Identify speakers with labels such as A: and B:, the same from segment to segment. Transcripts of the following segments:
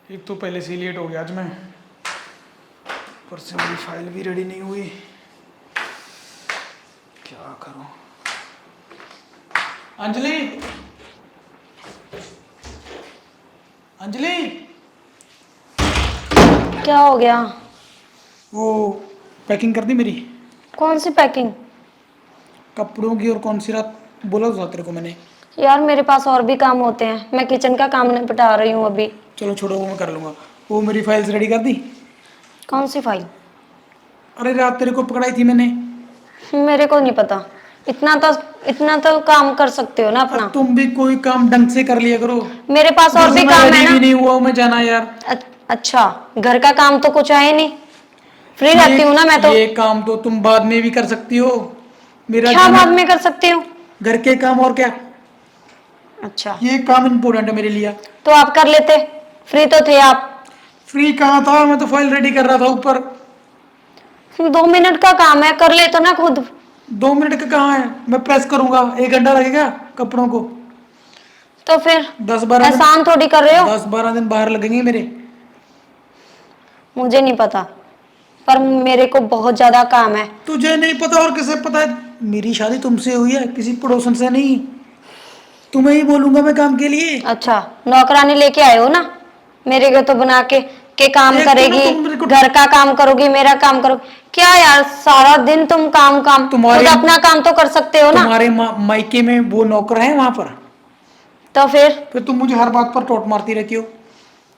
A: एक तो पहले से ही लेट हो गया आज मैं, ऊपर से मेरी फाइल भी रेडी नहीं हुई। क्या करूं? अंजलि, अंजलि,
B: क्या हो गया?
A: वो पैकिंग कर दी मेरी
B: कौन सी पैकिंग?
A: कपड़ों की। और कौन सी रात बोला था तेरे को मैंने?
B: यार मेरे पास और भी काम होते हैं, मैं किचन का काम निपटा रही हूँ अभी।
A: चलो छोड़ो, वो मैं कर लूँगा। वो मेरी फाइल्स रेडी कर दी।
B: कौन सी फाइल?
A: अरे रात तेरे को पकड़ाई थी मैंने।
B: मेरे को नहीं पता। इतना तो इतना तो काम कर सकते हो ना
A: और
B: अपना।
A: तुम भी कोई काम ढंग से कर लिया करो।
B: मेरे पास
A: उधर
B: और
A: से
B: भी
A: मैं
B: काम है
A: रेडी
B: ना।
A: भी नहीं हुआ हूं मैं, जाना यार।
B: अच्छा, घर का काम तो कुछ है नहीं। फ्री
A: ये
B: रहती हूँ ना मैं तो।
A: ये काम तो तुम बाद में भी कर सकती हो। मेरा
B: क्या
A: जाना
B: बाद में कर सकती हूँ?
A: घर के काम और क्या।
B: अच्छा,
A: ये काम इम्पोर्टेंट है मेरे लिए।
B: तो आप कर लेते। फ्री तो थे आप।
A: फ्री कहाँ था, मैं तो फाइल रेडी कर रहा था ऊपर।
B: 2 मिनट का काम है, कर ले तो ना खुद।
A: 2 मिनट का कहाँ है, मैं प्रेस करूंगा 1 घंटा लगेगा कपड़ों को।
B: तो फिर
A: 10-12 दिन,
B: एहसान थोड़ी कर रहे हो।
A: 10-12 दिन बाहर लगेंगे मेरे।
B: मुझे नहीं पता, पर मेरे को बहुत ज्यादा काम है।
A: तुझे नहीं पता और किसे पता है? मेरी शादी तुमसे हुई है, किसी पड़ोसन से नहीं। तुम्हें ही बोलूंगा मैं काम के लिए।
B: अच्छा, नौकरानी लेके आए हो ना मेरे को तो बना के काम
A: एक तो ना
B: करेगी,
A: तुम मेरे को,
B: घर का काम करोगी, मेरा काम करो। क्या यार, सारा दिन तुम काम काम, खुद
A: तुम्हारे
B: अपना काम तो कर सकते हो ना।
A: तुम्हारे मायके में वो नौकर है वहां पर।
B: तो
A: फिर तुम मुझे हर बात पर टोंट मारती रहती हो। क्या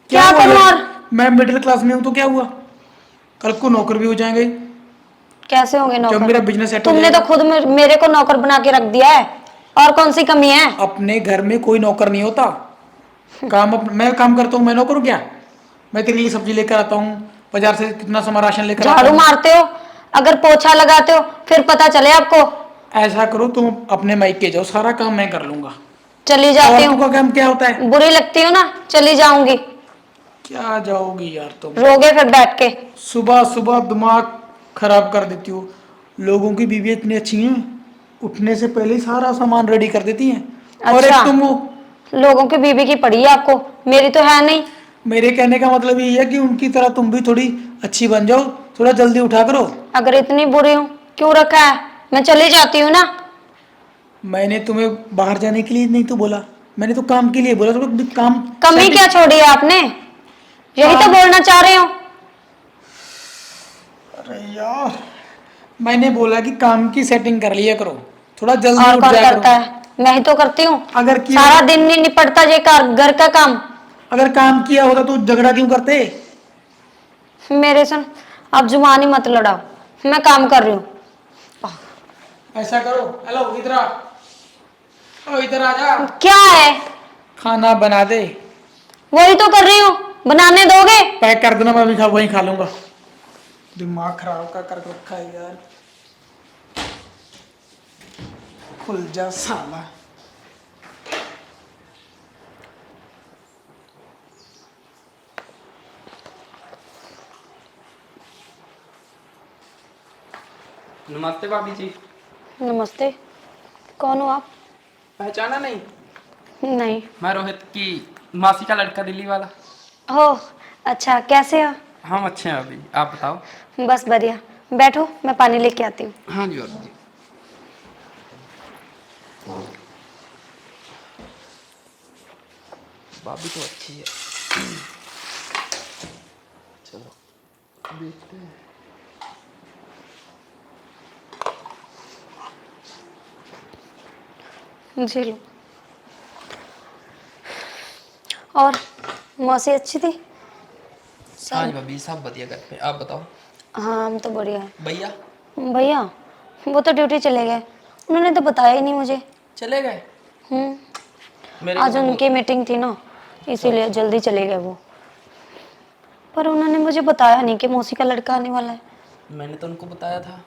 B: क्या
A: हुआ
B: करूं
A: यार?
B: और?
A: मैं मिडिल क्लास में हूं तो क्या हुआ? कल को नौकर भी हो जाएंगे
B: कैसे होंगे
A: जब
B: नौकर?
A: मेरा बिजनेस सेट हो
B: तुमने तो
A: जाएगा।
B: खुद मेरे को नौकर बना के रख दिया है। और कौन सी कमी है?
A: अपने घर में कोई नौकर नहीं होता। मैं काम करता हूँ, मैं नौकर हूं क्या? मैं तेरे लिए सब्जी लेकर आता हूँ, बाजार से कितना सामान राशन लेकर आता
B: झाड़ू
A: हूँ।
B: मारते हो, अगर पोछा लगाते हो फिर पता चले आपको।
A: ऐसा करो तुम अपने मायके जाओ, सारा काम मैं कर लूंगा।
B: चली जाती
A: औरतों
B: हूँ।
A: का काम क्या होता है?
B: बुरी लगती हो ना, चली जाऊंगी।
A: क्या जाओगी यार तुम?
B: रोगे फिर बैठ के।
A: सुबह सुबह दिमाग खराब कर देती हो। लोगों की बीवी इतनी अच्छी हैं, उठने से पहले ही सारा सामान रेडी कर देती हैं। और
B: अच्छा,
A: एक तुम वो,
B: लोगों की बीवी की पड़ी है आपको, मेरी तो है नहीं।
A: मेरे कहने का मतलब ये है कि उनकी तरह तुम भी थोड़ी अच्छी बन जाओ, थोड़ा जल्दी उठा करो।
B: अगर इतनी बुरी हूँ क्यों रखा है? मैं चली जाती हूँ ना।
A: मैंने तुम्हें बाहर जाने के लिए नहीं तो बोला, मैंने तो काम के लिए बोला। थोड़ा भी काम
B: कमी
A: सेटिंग।
B: क्या छोड़ी है आपने? यही तो
A: काम,
B: बोलना चाह रहे हो।
A: अरे यार, मैंने बोला कि काम की सेटिंग कर लिया करो, थोड़ा जल्दी
B: और
A: उठ
B: कौन
A: जाया करो।
B: करता है? मैं ही तो करती हूँ।
A: अगर किया
B: सारा दिन नहीं निपटता ये घर का काम।
A: अगर काम किया होता तो झगड़ा क्यों करते?
B: मेरे सुन, आप जुबान ही मत लड़ाओ, मैं काम कर रही हूँ।
A: ऐसा करो, हेलो इधर आ, ओ इधर आ जा।
B: क्या है?
A: खाना बना दे।
B: वही तो कर रही हूँ, बनाने दोगे?
A: पैक कर देना, मैं भी वहीं खा लूंगा। दिमाग खराब का कर रखा है यार। खुल जा साला।
C: नमस्ते भाभी जी।
B: नमस्ते। कौन हो आप?
C: पहचाना नहीं?
B: नहीं।
C: मैं रोहित की मासी का लड़का, दिल्ली वाला।
B: हो, अच्छा, कैसे हो?
C: हम अच्छे हैं भाभी, आप बताओ।
B: बस बढ़िया। बैठो, मैं पानी लेके आती हूँ।
C: हाँ जी भाभी जी। भाभी तो अच्छी है। चलो देखते हैं।
B: जी लो। और मौसी अच्छी थी
C: हाँ जी
B: सब?
C: भाभी, सब बढ़िया घर पे, आप बताओ।
B: हाँ, हम तो बढ़िया है।
C: भैया
B: भैया, वो तो ड्यूटी चले गए। उन्होंने तो बताया ही नहीं मुझे।
C: चले गए?
B: हम्म।
C: मेरे को
B: आज
C: तो
B: उनकी मीटिंग थी ना,
C: अच्छा
B: इसीलिए
C: अच्छा।
B: जल्दी चले गए वो। पर उन्होंने मुझे बताया नहीं कि मौसी का लड़का आने वाला है।
C: मैंने तो उनको बताया था,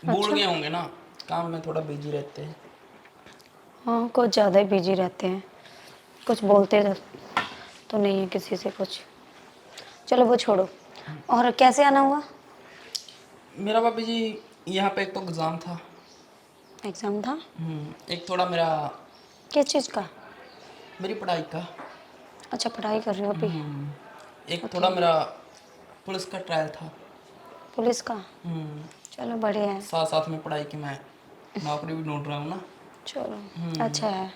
C: भूल
B: अच्छा।
C: गए होंगे ना, काम में थोड़ा बिजी रहते हैं।
B: हाँ, कुछ ज़्यादा ही बिजी रहते हैं। कुछ बोलते तो नहीं है किसी से कुछ। चलो वो छोड़ो। और कैसे आना हुआ?
C: मेरा भाभी जी, यहाँ पे एक तो एग्ज़ाम था।
B: एग्ज़ाम था?
C: एक थोड़ा मेरा,
B: किस चीज़ का?
C: मेरी पढ़ाई का।
B: अच्छा, पढ़ाई कर रहे हो अभी?
C: एक थोड़ा मेरा पुलिस का ट्रायल था।
B: पुलिस का? चलो बढ़िया है।
C: साथ साथ में पढ़ाई की मैं नौकरी भी ढूंढ रहा हूँ ना।
B: चलो अच्छा है।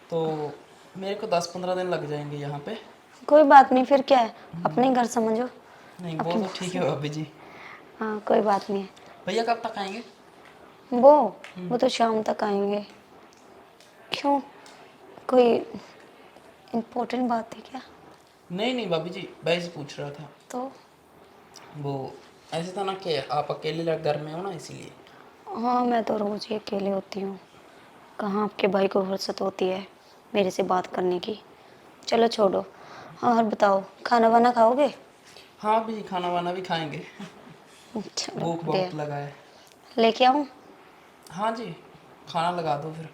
C: तो मेरे को 10-15 दिन लग जाएंगे यहाँ पे।
B: कोई बात नहीं, फिर क्या है, अपने घर समझो।
C: नहीं वो तो ठीक है भाभी जी।
B: हाँ कोई बात नहीं है।
C: भैया कब तक आएंगे?
B: वो तो शाम तक आएंगे। क्यों, कोई इम्पोर्टेंट बात है क्या?
C: नहीं नहीं भाभी जी, वैसे पूछ रहा था।
B: तो
C: वो ऐसे था ना कि आप अकेले घर में हो ना, इसीलिए।
B: हाँ, मैं तो रोज़ ही अकेले होती हूँ। कहाँ आपके भाई को फुर्सत होती है मेरे से बात करने की। चलो छोड़ो, और बताओ, खाना वाना खाओगे?
C: हाँ भाभी जी, खाना वाना भी खाएंगे।
B: चलो
C: भूख
B: बढ़िया।
C: बहुत लगा है।
B: लेके आऊँ?
C: हाँ जी, खाना लगा दो फिर।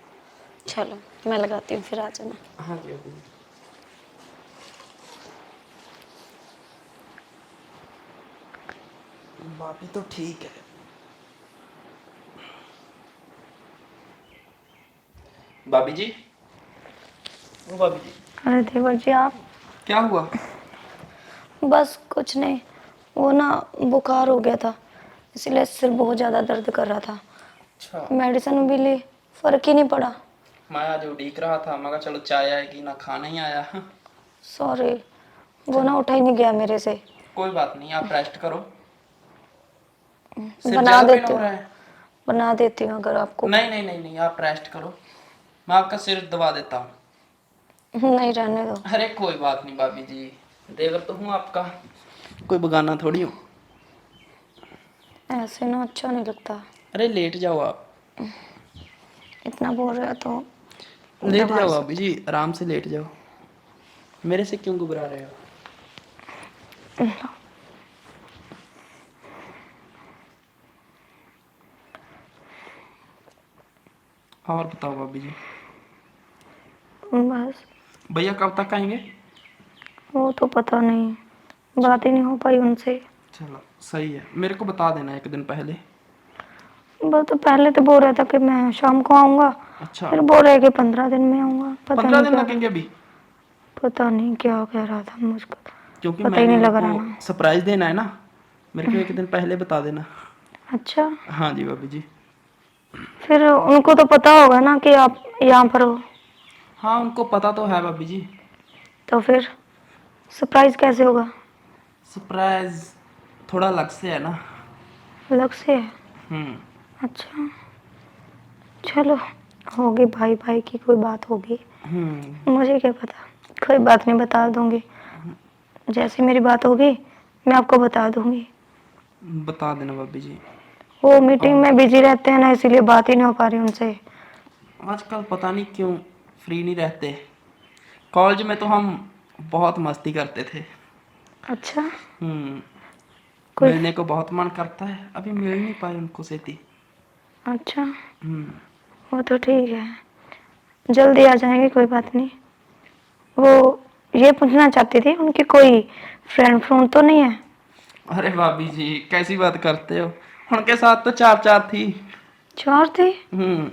B: चलो मैं लगाती हूँ, फिर आ जाना।
C: हाँ जी भाभी जी। बाकी तो ठीक है। भाभी जी, ओ भाभी जी,
B: अरे देवर जी आप?
C: क्या हुआ?
B: बस कुछ नहीं, वो ना बुखार हो गया था, इसलिए सिर बहुत ज़्यादा दर्द कर रहा था।
C: अच्छा।
B: मेडिसिन भी ली, फर्क ही नहीं पड़ा।
C: मैं आज उड़ीक रहा था, मैं कहा चलो चाय आएगी ना, खाना ही आया।
B: सॉरी, वो ना
C: चलो
B: उठा ही नहीं गया मेरे से।
C: कोई बात नहीं, आप रेस्ट करो। सिर
B: बना
C: ज्यादा पेन
B: देती
C: हो रहा
B: हूँ,
C: है?
B: बना देती हूँ अगर आपको।
C: नहीं नहीं नहीं नहीं, आप रेस्ट करो, मैं आपका सिर दबा देता हूँ।
B: नहीं, रहने दो।
C: अरे कोई बात नहीं भाभी जी, देवर तो हूँ आपका, कोई बगाना थोड़ी हूँ।
B: ऐसे ना अच्छा नहीं लगता।
C: अरे लेट जाओ आप।
B: इतना बोल रहे हो तो
C: लेट
B: दबा ही
C: जाओ भाभी
B: सकते।
C: जी, आराम से लेट जाओ। मेरे से क्यों घबरा रहे हो? और बताओ भाभी जी।
B: बस,
C: भैया कब तक आएंगे?
B: वो तो पता नहीं, बात ही नहीं हो पाई उनसे।
C: चलो सही है, मेरे को बता देना एक दिन पहले।
B: वो तो पहले तो बोल रहा था कि मैं शाम को आऊँगा,
C: अच्छा।
B: फिर बोल रहे कि 15 दिन में आऊँगा। पता
C: 15
B: नहीं
C: दिन
B: क्या,
C: लगेंगे अभी?
B: पता नहीं क्या कह रहा था, मुझको तो
C: क्योंकि
B: पता ही
C: मैंने
B: नहीं लग
C: उनको
B: रहा ना।
C: सरप्राइज देना है ना, मेरे को एक दिन पहले बता देना।
B: अच्छा,
C: हाँ जी भाभी जी।
B: फिर उनको तो पता होगा ना कि आप यहाँ पर हो,
C: हाँ उनको पता तो है भाभी जी।
B: तो फिर सरप्राइज कैसे होगा?
C: सरप्राइज थोड़ा अलग से है ना।
B: अलग से है?
C: हम्म।
B: अच्छा, चलो, होगी भाई भाई की कोई बात होगी, मुझे क्या पता। कोई बात नहीं, बता दूंगी, जैसे मेरी बात होगी मैं आपको बता दूंगी।
C: बता देना भाभी जी।
B: वो मीटिंग
C: और
B: में बिजी रहते हैं ना, इसीलिए बात ही नहीं हो पा रही उनसे।
C: आजकल पता नहीं क्यों फ्री नहीं रहते। कॉलेज में तो हम बहुत मस्ती करते थे।
B: अच्छा,
C: हम्म।
B: कोई,
C: मिलने को बहुत मन करता है, अभी मिल नहीं पाए उनको सेती।
B: अच्छा,
C: हम्म।
B: वो तो ठीक है, जल्दी आ जाएंगे, कोई बात नहीं। वो ये पूछना चाहती थी, उनकी कोई फ्रेंड फ्रेंड तो नहीं है?
C: अरे भाभी जी कैसी बात करते हो, उनके साथ तो चार चार थी।
B: चार थे?
C: हम्म।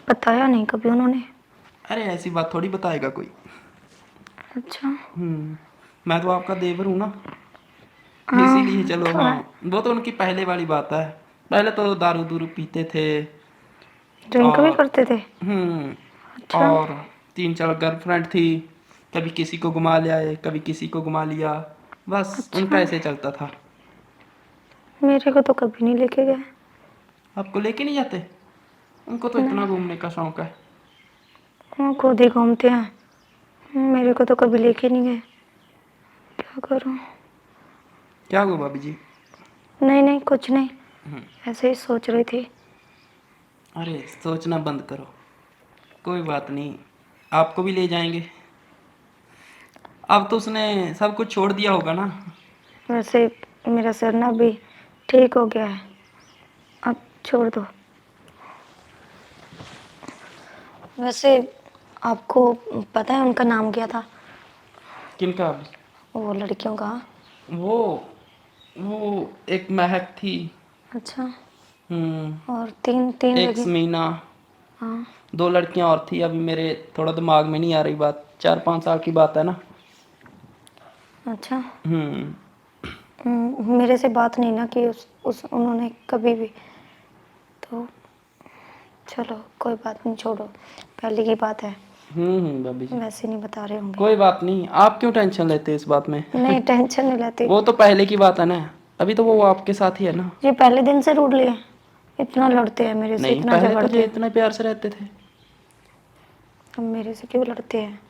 B: बताया नहीं कभी उन्होंने।
C: अरे ऐसी बात थोड़ी बताएगा कोई।
B: अच्छा,
C: मैं तो आपका देवर हूँ ना, इसीलिए।
B: हाँ
C: चलो हाँ,
B: थोड़ा
C: वो तो उनकी पहले वाली बात है। पहले तो दारू दूरू पीते थे।
B: ड्रिंक भी
C: और
B: करते थे? अच्छा,
C: और 3-4 गर्लफ्रेंड थी, कभी किसी को घुमा ले आए, कभी किसी को घुमा लिया, बस उनका
B: अच्छा,
C: ऐसे चलता था।
B: मेरे को तो कभी नहीं लेके गए।
C: आपको लेके नहीं जाते? उनको तो इतना
B: नहीं,
C: घूमने का शौक है।
B: वो खुद ही घूमते हैं, मेरे को तो कभी लेके नहीं गए। क्या करूं?
C: क्या हुआ भाभी जी?
B: नहीं नहीं, कुछ नहीं, ऐसे ही सोच रही थी।
C: अरे सोचना बंद करो, कोई बात नहीं, आपको भी ले जाएंगे। अब तो उसने सब कुछ छोड़ दिया होगा ना।
B: वैसे मेरा सिर ना भी ठीक हो गया है, अब छोड़ दो। वैसे आपको पता है उनका नाम क्या था,
C: किनका अभी?
B: वो लड़कियों का?
C: वो वो एक महक थी।
B: अच्छा,
C: हम्म।
B: और तीन तीन
C: एक
B: लगी?
C: समीना।
B: हाँ,
C: 2 लड़कियां और थी, अभी मेरे थोड़ा दिमाग में नहीं आ रही बात, 4-5 साल की बात है ना।
B: अच्छा।
C: हम्म।
B: मेरे से बात नहीं ना की उस उन्होंने कभी भी, तो चलो कोई बात नहीं, छोड़ो, पहले की बात है,
C: भाभी जी,
B: वैसे नहीं बता रहे होंगे।
C: कोई बात नहीं, आप क्यों टेंशन लेते हैं इस बात में?
B: नहीं, टेंशन नहीं लेती।
C: वो तो पहले की बात है ना, अभी तो वो आपके साथ ही है ना।
B: ये पहले दिन से रूठ लिए, इतना लड़ते हैं मेरे से,
C: नहीं,
B: इतना
C: पहले तो
B: झगड़ते
C: ये
B: हैं।
C: इतने प्यार से रहते थे।
B: अब मेरे से क्यों लड़ते हैं,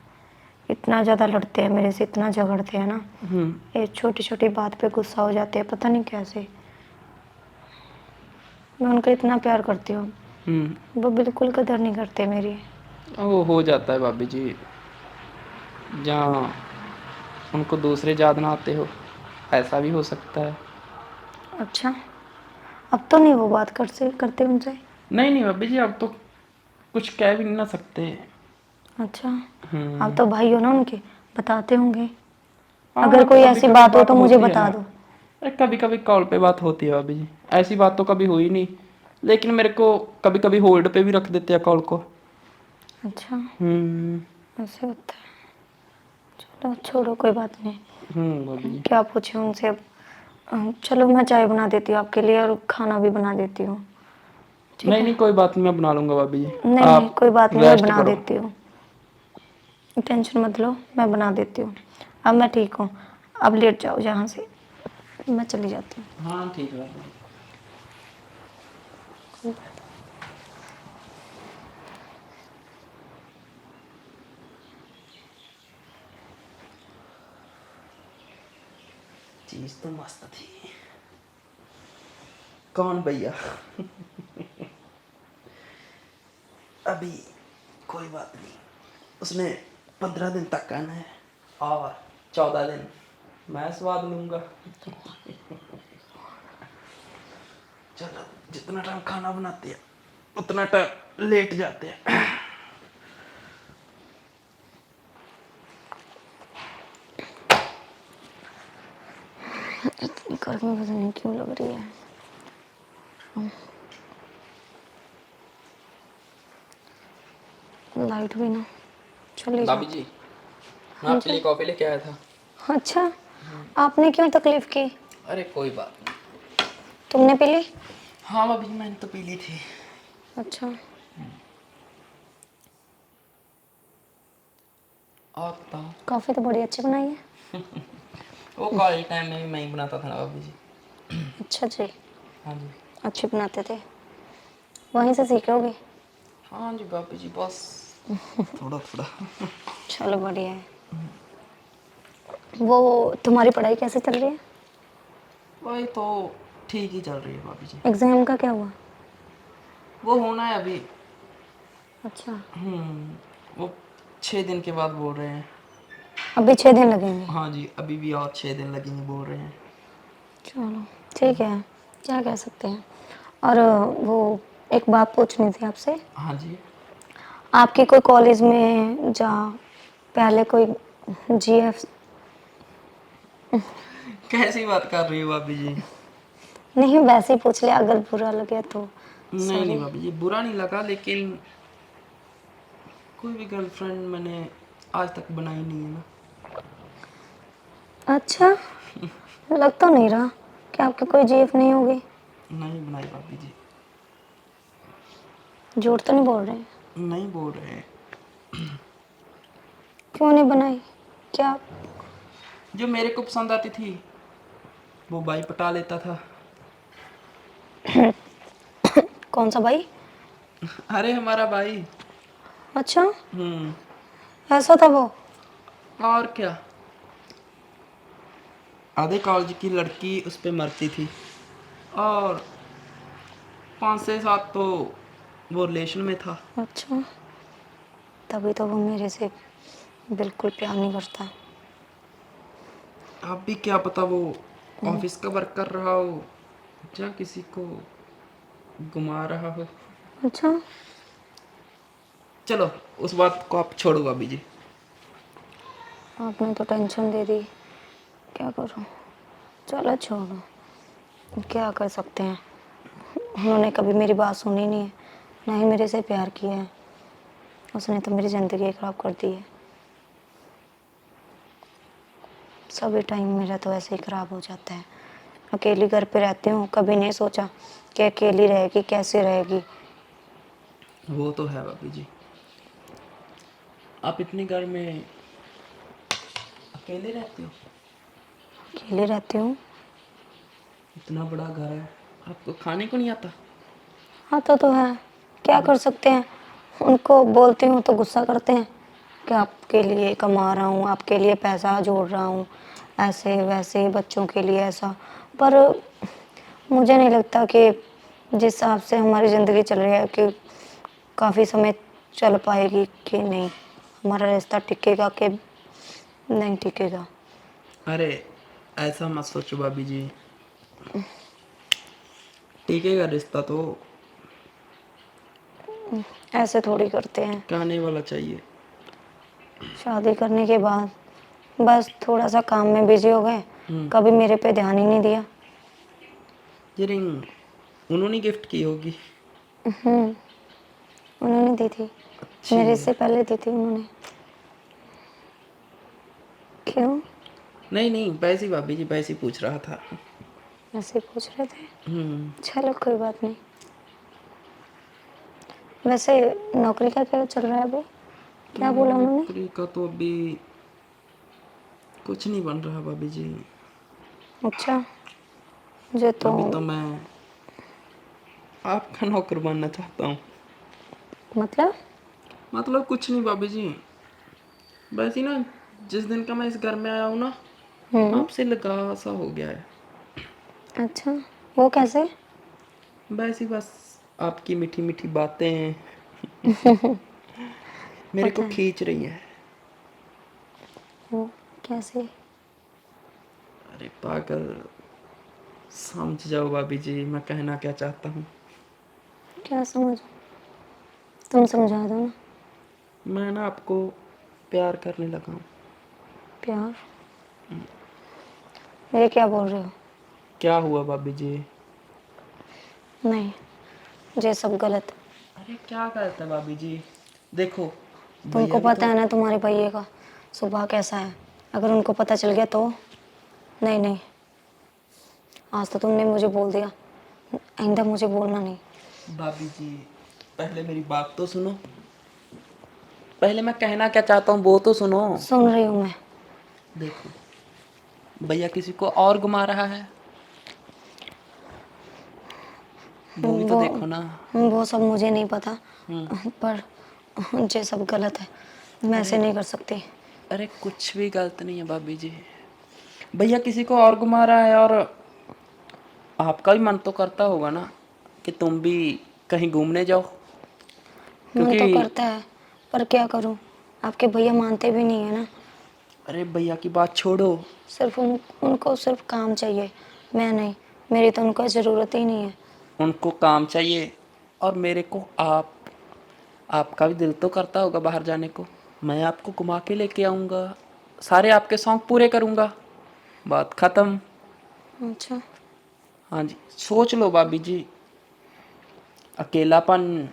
B: इतना ज़्यादा लड़ते हैं मेरे से, इतना झगड़ते हैं ना,
C: हम्म।
B: ये छोटी छोटी बात पे गुस्सा हो जाते हैं, पता नहीं कैसे। मैं उनका इतना प्यार करती हूँ, वो बिल्कुल कदर नहीं करते मेरी।
C: वो हो जाता है भाभी जी, जहाँ उनको दूसरे याद ना आते हो, ऐसा भी हो सकता है।
B: अच्छा, अब तो नहीं वो बात करते उनसे?
C: नहीं नहीं भाभी जी, अब तो कुछ कह भी नहीं ना सकते।
B: अच्छा, आप
C: हम्म।
B: तो भाई हो ना उनके, बताते होंगे। अगर
C: हाँ,
B: कोई
C: कभी
B: ऐसी
C: कभी
B: बात हो
C: बात
B: तो मुझे
C: होती है
B: बता
C: ना।
B: दो।
C: अरे कभी कभी कॉल पे बात होती है भाभी जी, ऐसी बात तो कभी हुई नहीं, लेकिन मेरे को कभी कभी होल्ड पे भी रख देते हैं कॉल को।
B: अच्छा,
C: हम्म।
B: ऐसे होता है। चलो छोड़ो, कोई बात नहीं।
C: भाभी जी।
B: क्या पूछे उनसे अब। चलो मैं चाय बना देती हूँ आपके लिए, और खाना भी बना देती हूँ, ठीक
C: नहीं
B: है?
C: नहीं, कोई बात नहीं, मैं बना लूंगा भाभी जी।
B: नहीं नहीं,
C: आप
B: कोई बात नहीं, मैं
C: रेस्ट
B: बना
C: करो।
B: देती हूँ, टेंशन मत लो, मैं बना देती हूँ। अब मैं ठीक हूँ, अब लेट जाओ जहाँ से, मैं चली जाती हूँ।
C: हाँ ठीक है भाभी जी। चीज तो मस्त थी। कौन भैया? अभी कोई बात नहीं, उसने 15 दिन तक कहना है, और 14 दिन मैं स्वाद लूंगा। चलो, जितना टाइम खाना बनाते हैं उतना टाइम लेट जाते हैं।
B: इतनी गर्मी पता नहीं क्यों लग रही है। लाइट भी ना चली
C: भाभी
B: जाती।
C: जी, मैं
B: हाँ
C: आपके
B: जी।
C: लिए कॉफी लेके आया था।
B: अच्छा, आपने क्यों तकलीफ की?
C: अरे कोई बात नहीं।
B: तुमने पी ली?
C: हाँ भाभी जी, मैंने तो पी ली थी।
B: अच्छा,
C: और बताओ।
B: कॉफ़ी तो बड़ी अच्छी बनाई है।
C: वो कॉलेज टाइम में भी मैं ही बनाता था ना भाभी जी।
B: अच्छा जी,
C: हाँ जी।
B: अच्छी बनाते थे, वहीं से सीखे होगे।
C: हाँ जी भाभी जी, बस थोड़ा थोड़ा।
B: चलो बढ़िया है। वो तुम्हारी पढ़ाई कैसे चल रही है?
C: वही तो, ठीक ही चल रही है भाभी जी।
B: एग्जाम का क्या हुआ?
C: वो होना है अभी।
B: अच्छा,
C: वो 6 दिन के बाद बोल रहे हैं।
B: अभी 6 दिन लगेंगे?
C: हाँ जी, अभी भी और 6 दिन लगेंगे बोल रहे हैं।
B: चलो ठीक है, क्या कह सकते हैं। और वो एक बात पूछनी थी आपसे।
C: हाँ जी।
B: आपके कोई कॉलेज में जहाँ पहले कोई जीएफ,
C: कैसी बात कर रही हो भाभी जी?
B: नहीं वैसे ही पूछ लिया, अगर बुरा लगे तो
C: नहीं नहीं
B: सॉरी।
C: भाभी जी, बुरा नहीं लगा, लेकिन कोई भी गर्लफ्रेंड मैंने आज तक बनाई नहीं है ना।
B: अच्छा, लग तो नहीं रहा कि आपकी कोई जीएफ नहीं होगी।
C: नहीं बनाई भाभी जी।
B: झूठ तो नहीं बोल रहे?
C: नहीं बोल रहे हैं।
B: क्यों नहीं बनाई? क्या?
C: जो मेरे को पसंद आती थी वो भाई पटा लेता था।
B: कौन सा भाई?
C: अरे हमारा भाई।
B: अच्छा,
C: हम्म।
B: ऐसा था वो?
C: और क्या, आधे कॉलेज की लड़की उस पे मरती थी, और 5 से 7 तो वो रिलेशन में था।
B: अच्छा, तभी तो वो मेरे से बिल्कुल प्यार नहीं करता।
C: अब भी क्या पता वो ऑफिस का वर्क कर रहा हो या किसी को घुमा रहा हो।
B: अच्छा,
C: चलो, उस बात को आप छोड़ो भाभी जी।
B: आपने तो टेंशन दे दी, क्या करूं। चलो छोड़ो, क्या कर सकते हैं। उन्होंने कभी मेरी बात सुनी नहीं है, ना ही मेरे से प्यार किया है। उसने तो मेरी ज़िंदगी खराब कर दी है। सभी टाइम मेरा तो ऐसे ही ख़राब हो जाता है। अकेली घर पे रहती हूँ, कभी नहीं सोचा कि अकेली रहेगी कैसे रहेगी।
C: वो तो है भाभी जी। आप इतने घर में अकेले रहते हो?
B: अकेली रहती हूँ।
C: इतना बड़ा घर है, आपको खाने को नहीं आता?
B: आता तो है, क्या कर सकते हैं। उनको बोलती हूँ तो गुस्सा करते हैं कि आपके लिए कमा रहा हूँ, आपके लिए पैसा जोड़ रहा हूँ, ऐसे वैसे बच्चों के लिए ऐसा। पर मुझे नहीं लगता कि जिस हिसाब से हमारी ज़िंदगी चल रही है कि काफ़ी समय चल पाएगी कि नहीं, हमारा रिश्ता टिकेगा कि नहीं टिकेगा।
C: अरे ऐसा मत सोचो भाभी जी, टिकेगा रिश्ता तो।
B: ऐसे थोड़ी करते हैं।
C: कहने वाला चाहिए।
B: शादी करने के बाद बस थोड़ा सा काम में बिजी हो गए, कभी मेरे पे ध्यान ही नहीं दिया।
C: ये रिंग उन्होंने गिफ्ट की होगी।
B: उन्होंने दी थी,
C: अच्छी
B: मेरे
C: है।
B: से पहले दी थी उन्होंने। क्यों?
C: नहीं नहीं, वैसे ही भाभी जी, वैसे ही पूछ रहा था।
B: ऐसे पूछ रहे थे। चलो कोई बात नहीं। वैसे नौकरी का क्या चल रहा है अभी? क्या बोला उन्होंने?
C: नौकरी का तो अभी कुछ नहीं बन रहा भाभी जी।
B: अच्छा, मुझे तो
C: अभी तो मैं आपका नौकर बनना चाहता हूँ।
B: मतलब
C: मतलब कुछ नहीं भाभी जी, वैसे ही ना, जिस दिन का मैं इस घर में आया हूँ ना, आपसे लगाव सा हो गया है।
B: अच्छा, वो कैसे?
C: वैसे ही बस आपकी मीठी मीठी बातें मेरे को
B: पता है
C: खींच रही है।
B: वो कैसे?
C: अरे पागल, समझ जाओ भाभी जी मैं कहना क्या चाहता हूँ।
B: क्या समझ? तुम समझा दो ना।
C: मैं ना आपको प्यार करने लगा हूँ।
B: प्यार? ये क्या बोल रहे हो?
C: क्या हुआ भाभी जी?
B: नहीं, ये सब गलत।
C: अरे क्या करता है भाभी जी, देखो
B: तुमको
C: भैया भी
B: पता
C: तो।
B: है ना तुम्हारे भैया का स्वभाव कैसा है। अगर उनको पता चल गया तो? नहीं नहीं, आज तो तुमने मुझे बोल दिया, आइंदा मुझे बोलना नहीं।
C: भाभी जी पहले मेरी बात तो सुनो, पहले मैं कहना क्या चाहता हूँ वो तो सुनो।
B: सुन रही हूँ मैं।
C: देखो भैया किसी को और घुमा रहा है, वो भी तो
B: वो
C: देखो ना।
B: वो सब मुझे नहीं पता, पर ये सब गलत है। मैं ऐसे
C: अरे
B: नहीं कर सकती।
C: अरे कुछ भी गलत नहीं है भाभी जी, भैया किसी को और घुमा रहा है, और आपका भी मन तो करता होगा ना कि तुम भी कहीं घूमने जाओ,
B: मन
C: क्योंकि
B: तो करता है, पर क्या करूँ, आपके भैया मानते भी नहीं है ना।
C: अरे भैया की बात छोड़ो,
B: सिर्फ उनको सिर्फ काम चाहिए, मैं नहीं। मेरी तो उनको ज़रूरत ही नहीं है।
C: उनको काम चाहिए और मेरे को आपका भी दिल तो करता होगा बाहर जाने को। मैं आपको घुमा के लेके आऊँगा, सारे आपके शौक पूरे करूँगा, बात ख़त्म।
B: अच्छा,
C: हाँ जी, सोच लो भाभी जी, अकेलापन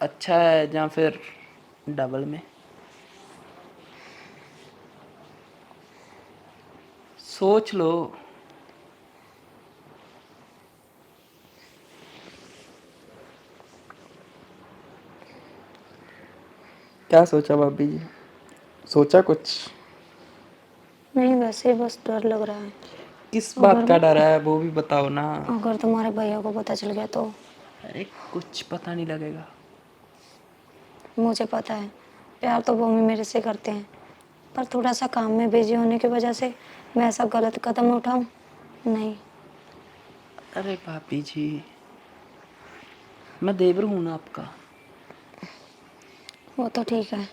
C: अच्छा है या फिर डबल में? सोच लो। क्या सोचा भाभी जी, सोचा कुछ?
B: नहीं वैसे बस डर लग रहा है।
C: किस बात
B: अगर
C: का डर है वो भी बताओ ना।
B: अगर तुम्हारे भैया को पता चल गया तो?
C: अरे कुछ पता नहीं लगेगा।
B: मुझे पता है, प्यार तो वो भी मेरे से करते हैं, पर थोड़ा सा काम में बिजी होने की वजह से मैं ऐसा गलत कदम उठाऊं? नहीं।
C: अरे भाभी जी, मैं देवर हूँ ना आपका।
B: वो तो ठीक है।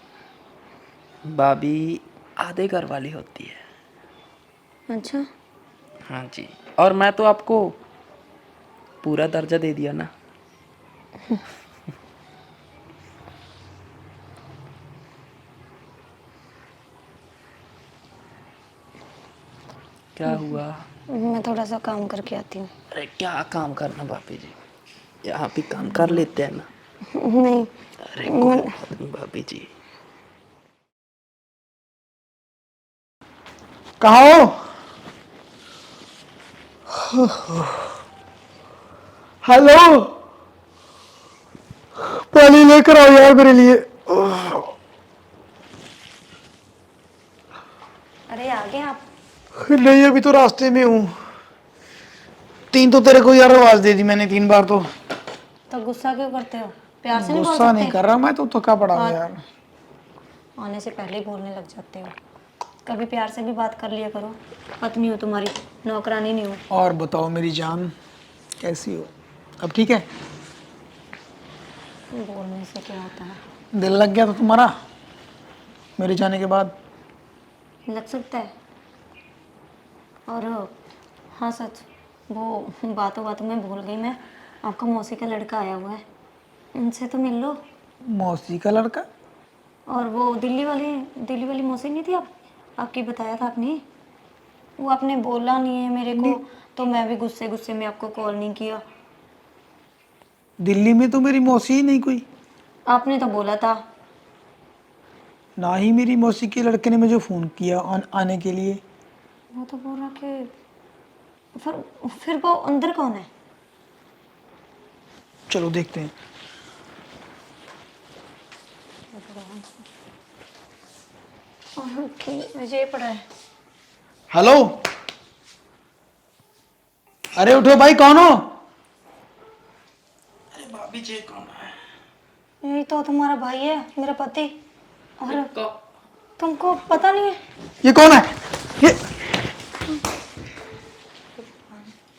C: भाभी आधे घर वाली होती है।
B: अच्छा,
C: हाँ जी, और मैं तो आपको पूरा दर्जा दे दिया ना। क्या हुआ?
B: मैं थोड़ा सा काम करके आती हूँ।
C: अरे क्या काम करना भाभी जी, यहाँ भी काम कर लेते हैं ना।
B: नहीं,
C: अरे कोई बात नहीं भाभी जी।
A: कहाँ हो? हेलो, पानी लेकर आओ यार मेरे लिए।
B: अरे आ गए आप?
A: नहीं, अभी तो रास्ते में हूँ। तीन तो तेरे को यार आवाज दे दी मैंने 3 बार
B: तो गुस्सा क्यों करते हो? प्यार से नहीं बोल
A: गुस्सा नहीं
B: सकते?
A: कर रहा, मैं तो थका पड़ा हूँ
B: हाँ।
A: यार।
B: आने से पहले ही बोलने लग जाते हो। कभी प्यार से भी बात कर लिया करो। पत्नी हो तुम्हारी, नौकरानी नहीं हो।
A: और बताओ मेरी जान, कैसी हो? अब ठीक है?
B: बोलने से क्या होता है?
A: दिल लग गया था तुम्हारा मेरे जाने के बाद?
B: लग सकता है। और हाँ सच, वो बातों बातों में भूल गई मैं, आपका मौसी का लड़का आया हुआ है, उनसे तो मिल लो।
A: मौसी का लड़का?
B: और वो दिल्ली वाली मौसी नहीं थी आपकी, बताया था आपने, वो आपने बोला नहीं है मेरे को, तो मैं भी गुस्से गुस्से में आपको कॉल नहीं किया।
A: दिल्ली में तो मेरी मौसी ही नहीं कोई।
B: आपने तो बोला था।
A: ना ही मेरी मौसी के लड़के ने मुझे फोन किया आने के लिए।
B: वो तो बोल रहा कि फिर वो अंदर कौन है?
A: चलो देखते हैं।
B: ये पड़ा है।
A: हेलो, अरे उठो भाई, कौन हो? अरे भाभी जी कौन है?
B: यही तो तुम्हारा भाई है, मेरा पति। और तुमको पता नहीं है?
A: ये कौन है?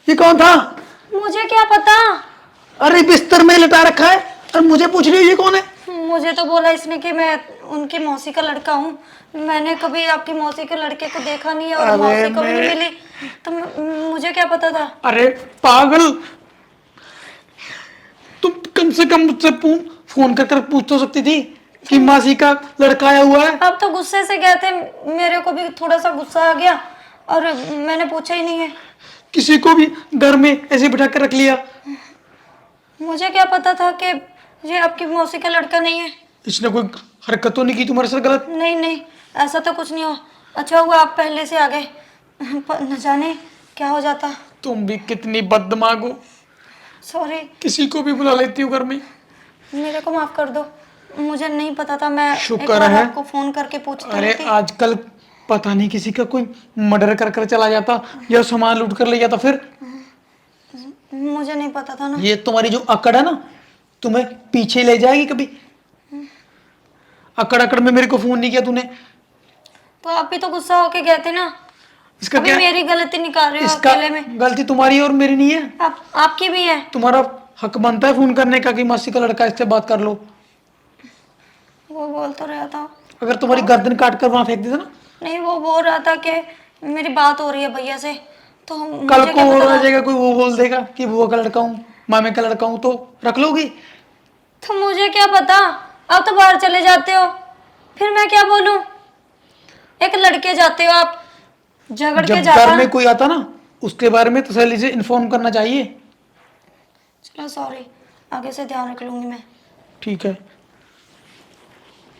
A: ये कौन था?
B: मुझे क्या पता।
A: अरे बिस्तर में लिटा रखा है और मुझे पूछ रही हो ये कौन है?
B: मुझे तो बोला इसने कि मैं उनकी मौसी का लड़का हूँ। मैंने कभी आपकी मौसी के लड़के को देखा नहीं है और
A: अरे
B: मौसी को भी नहीं मिली, तो मुझे क्या पता था।
A: अरे पागल, तुम कम से कम मुझसे फोन कर पूछ तो सकती थी कि मासी का लड़का आया हुआ है।
B: आप तो गुस्से से गए थे, मेरे को भी थोड़ा सा गुस्सा आ गया और मैंने पूछा ही नहीं है।
A: किसी को भी घर में ऐसे बिठा कर रख लिया।
B: मुझे क्या पता था कि ये आपकी मौसी का लड़का नहीं है।
A: इसने कोई हरकत तो नहीं की तुम्हारे साथ गलत?
B: नहीं नहीं, ऐसा तो कुछ नहीं हुआ। अच्छा हुआ आप पहले से आ गए, न जाने क्या हो जाता।
A: तुम भी कितनी बददिमाग हो,
B: सॉरी।
A: किसी को भी बुला लेती हो घर में।
B: मेरे को माफ कर दो, मुझे नहीं पता था। मैं एक
A: शुक्र
B: बार
A: है।
B: आपको फोन करके पूछती
A: अरे
B: थी।
A: आजकल पता नहीं किसी का कोई मर्डर कर चला जाता या सामान लूट कर ले जाता, फिर
B: मुझे नहीं पता था ना।
A: ये तुम्हारी जो अकड़ है ना, तुम्हें पीछे ले जाएगी कभी। अकड़ अकड़ में मेरे को फोन नहीं किया तूने।
B: तो आप भी तो गुस्सा होके गए थे ना।
A: इसका
B: अभी
A: क्या?
B: मेरी गलती निकाल रहे हो
A: इसका
B: अकेले में।
A: गलती तुम्हारी है और मेरी नहीं है।
B: आपकी भी है।
A: तुम्हारा हक बनता है फोन करने का कि मासी का लड़का, इससे बात कर लो।
B: वो बोल तो रहा था।
A: अगर तुम्हारी गर्दन काट कर वहां फेंक देता ना।
B: नहीं, वो बोल रहा था कि मेरी बात हो रही है भैया से, तो
A: कल
B: मुझे
A: को
B: क्या
A: हो
B: पता था।
A: जाएगा, कोई वो बोल देगा कि बुआ का लड़का हूँ, मामे का लड़का हूँ, तो रख लोगी?
B: तो मुझे क्या पता, आप तो बाहर चले जाते हो, फिर मैं क्या बोलूं? एक लड़के जाते हो आप, झगड़ के
A: जब
B: जाता।
A: घर में कोई आता ना, उसके बारे में तसल्ली से इन्फॉर्म करना चाहिए।
B: चलो सॉरी, आगे से ध्यान रख लूंगी मैं।
A: ठीक है।